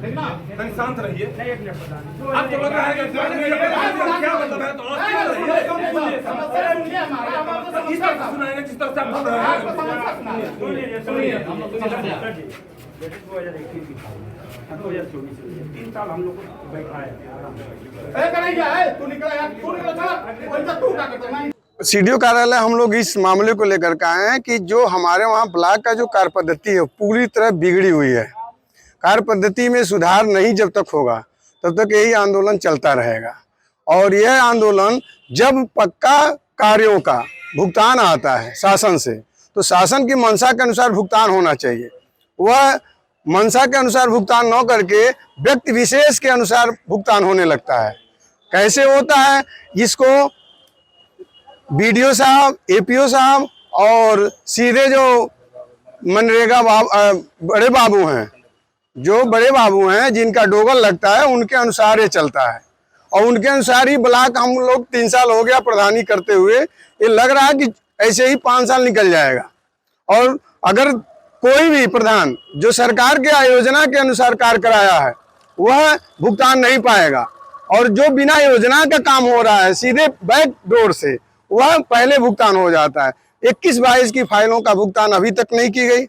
शांत रहिए। आप तो लग रहा है कि क्या मतलब है, तो इस तरह सुनाएंगे जिस तरह से आप बोल रहे हैं। 3 साल हम लोग को बैठाया सीडीओ कार्यालय हम लोग इस मामले को लेकर के आए हैं कि जो हमारे वहाँ ब्लॉक का जो कार्य पद्धति है पूरी तरह बिगड़ी हुई है। कार्य पद्धति में सुधार नहीं जब तक होगा तब तक यही आंदोलन चलता रहेगा। और यह आंदोलन जब पक्का कार्यों का भुगतान आता है शासन से, तो शासन की मंशा के अनुसार भुगतान होना चाहिए। वह मंशा के अनुसार भुगतान न करके व्यक्ति विशेष के अनुसार भुगतान होने लगता है। कैसे होता है, इसको बीडीओ साहब, एपीओ साहब और सीधे जो मनरेगा बड़े बाबू हैं, जो बड़े बाबू हैं जिनका डोगल लगता है, उनके अनुसार ये चलता है। और उनके अनुसार ही ब्लॉक हम लोग 3 साल हो गया प्रधानी करते हुए। ये लग रहा है कि ऐसे ही 5 साल निकल जाएगा। और अगर कोई भी प्रधान जो सरकार के योजना के अनुसार कार्य कराया है वह भुगतान नहीं पाएगा, और जो बिना योजना का काम हो रहा है सीधे बैक डोर से वह पहले भुगतान हो जाता है। 21-22 की फाइलों का भुगतान अभी तक नहीं की गई,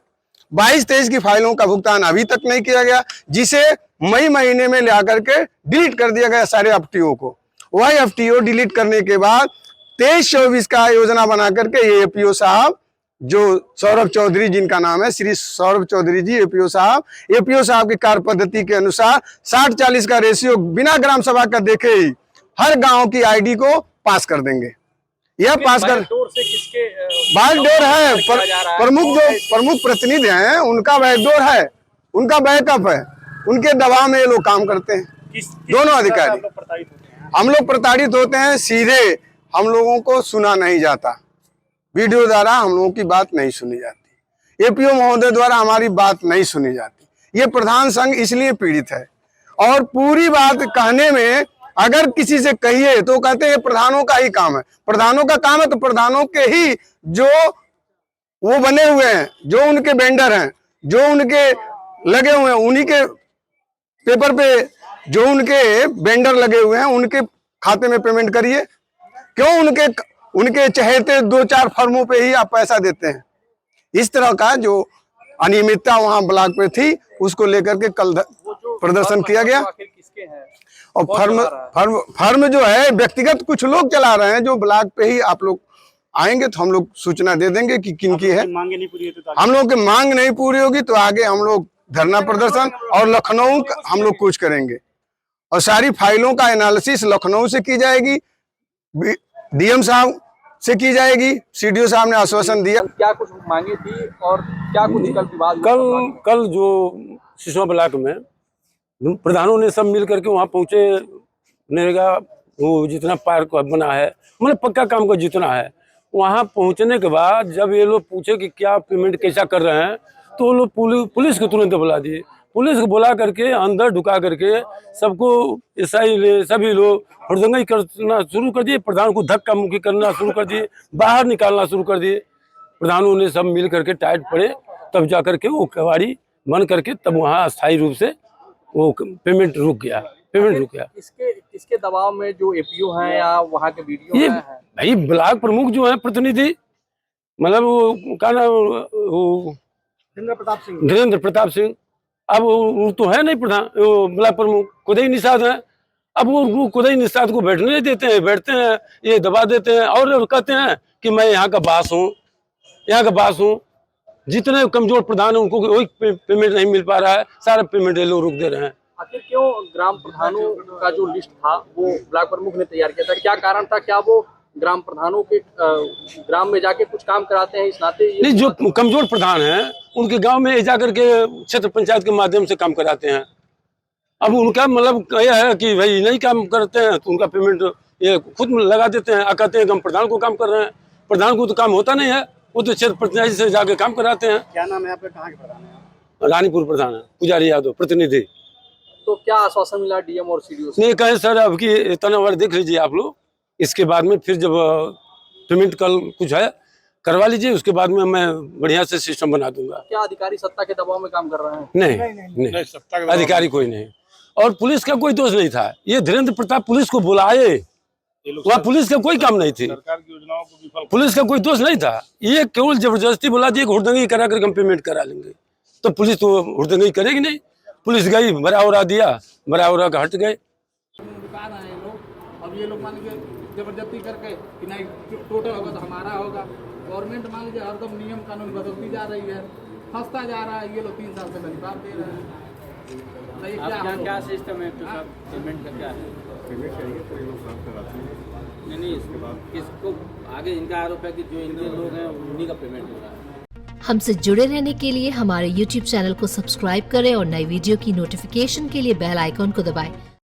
22-23 की फाइलों का भुगतान अभी तक नहीं किया गया, जिसे मई महीने में ले आकर के डिलीट कर दिया गया सारे एफटीओ को। वह एफटीओ डिलीट करने के बाद 23-24 का योजना बना करके ये एपीओ साहब, जो सौरभ चौधरी जिनका नाम है, श्री सौरभ चौधरी जी एपीओ साहब की कार्य पद्धति के अनुसार 60-40 का रेशियो बिना ग्राम सभा का देखे ही हर गांव की आईडी को पास कर देंगे। यह पास कर बैकडोर है, प्रमुख प्रतिनिधि हैं उनका बैकडोर है, उनका बैकअप है, उनके दबाव में ये लोग काम करते हैं। दोनों अधिकारी हम लोग प्रताड़ित होते हैं। सीधे हम लोगों को सुना नहीं जाता, वीडियो द्वारा हम लोगों की बात नहीं सुनी जाती, एपीओ महोदय द्वारा हमारी बात नहीं सुनी जाती। ये प्रधान संघ इसलिए पीड़ित है। और पूरी बात कहने में अगर किसी से कहिए तो कहते हैं ये प्रधानों का ही काम है। प्रधानों का काम है तो प्रधानों के ही जो वो बने हुए हैं, जो उनके वेंडर हैं, जो उनके लगे हुए हैं, उन्हीं के पेपर पे जो उनके वेंडर लगे हुए हैं उनके खाते में पेमेंट करिए। क्यों उनके चहेते 2-4 फर्मों पे ही आप पैसा देते हैं? इस तरह का जो अनियमितता वहां ब्लॉक पे थी उसको लेकर के कल प्रदर्शन किया गया। और फर्म जो है व्यक्तिगत कुछ लोग चला रहे हैं, जो ब्लॉक पे ही आप लोग आएंगे तो हम लोग सूचना दे देंगे कि किनकी है। हम लोग की मांग नहीं पूरी होगी तो आगे हम लोग धरना प्रदर्शन और लखनऊ हम लोग कुछ करेंगे। और सारी फाइलों का एनालिसिस लखनऊ से की जाएगी, डीएम साहब से की जाएगी। सीडीओ साहब ने आश्वासन दिया। क्या कुछ मांगे थी और क्या कुछ कल जो सिसवा ब्लॉक में प्रधानों ने सब मिल करके वहाँ पहुँचे। नरेगा वो जितना पार्क बना है, मतलब पक्का काम का जितना है, वहाँ पहुँचने के बाद जब ये लोग पूछे कि क्या पेमेंट कैसा कर रहे हैं, तो वो लोग पुलिस को तुरंत बुला दिए। पुलिस को बुला करके अंदर ढुका करके सबको एसआई सभी लोग हुड़दंगाई करना शुरू कर दिए। प्रधान को धक्का मुक्की करना शुरू कर दिए, बाहर निकालना शुरू कर दिए। प्रधानों ने सब मिल करके टाइट पड़े, तब जा करके वो कवाड़ी बंद करके तब वहाँ अस्थायी रूप से वो पेमेंट रुक गया। किसके दबाव में, जो एपीओ हैं या वहाँ के वीडियो ये भाई ब्लॉक प्रमुख जो है प्रतिनिधि, मतलब वो क्या नाम, वो धीरेन्द्र प्रताप सिंह। अब वो तो है नहीं प्रधान, वो ब्लॉक प्रमुख खुदई निषाद है। अब वो खुदई निषाद को बैठने नहीं देते हैं, बैठते हैं ये दबा देते हैं और कहते हैं कि मैं यहाँ का बास हूँ, जितने कमजोर प्रधान है उनको वही पेमेंट नहीं मिल पा रहा है, सारा पेमेंट ये लोग रुक दे रहे हैं। आखिर क्यों ग्राम प्रधानों का जो लिस्ट था वो ब्लॉक प्रमुख ने तैयार किया था? क्या कारण था? क्या वो ग्राम प्रधानों के ग्राम में जाके कुछ काम कराते हैं इस नाते? नहीं, जो कमजोर प्रधान हैं उनके गांव में जाकर के क्षेत्र पंचायत के माध्यम से काम कराते हैं। अब उनका मतलब यह है कि भाई नहीं काम करते हैं तो उनका पेमेंट ये खुद लगा देते हैं, कहते हैं कि हम प्रधान को काम कर रहे हैं। प्रधान को तो काम होता नहीं है, वो तो क्षेत्र पंचायत से जाके काम कराते हैं। क्या नाम है आपका? कहाँ के प्रधान है? रानीपुर प्रधान है, पुजारी यादव प्रतिनिधि। तो क्या आश्वासन मिला डीएम और सीडीओ से? नहीं, कहे सर अब की तनावर देख लीजिए आप लोग, इसके बाद में फिर जब पेमेंट कल कुछ है, करवा लीजिए, उसके बाद में मैं बढ़िया से सिस्टम बना दूंगा। क्या अधिकारी सत्ता के दबाव में काम कर रहे हैं? नहीं, अधिकारी कोई नहीं, और पुलिस का कोई दोष नहीं था। ये धीरेन्द्र प्रताप पुलिस को बुलाए, वहाँ पुलिस का कोई काम नहीं थी, सरकार की योजनाओं को विफल पुलिस का कोई दोष नहीं था। ये केवल जबरदस्ती बोला दिए हुड़दंगी करा कर हम पेमेंट करा लेंगे, तो पुलिस तो हुड़दंगी करेगी नहीं। पुलिस गई, बरा उरा दिया, बरा उरा का हट गए। रुका रहे हैं लोग। अब ये लोग मान लीजिए जबरदस्ती करके कि नहीं टोटल होगा तो हमारा होगा। गवर्नमेंट मान लीजिए हरदम नियम कानून बदलती जा रही है, फंसता जा रहा है। ये लोग 3 साल से परिवार दे रहे हैं। तो ये क्या सिस्टम है पेमेंट का, क्या है नहीं किसको आगे इनका आरोप है कि जो इनके लोग हैं उन्हीं का पेमेंट हो रहा है। हमसे जुड़े रहने के लिए हमारे YouTube चैनल को सब्सक्राइब करें और नई वीडियो की नोटिफिकेशन के लिए बेल आइकॉन को दबाएं।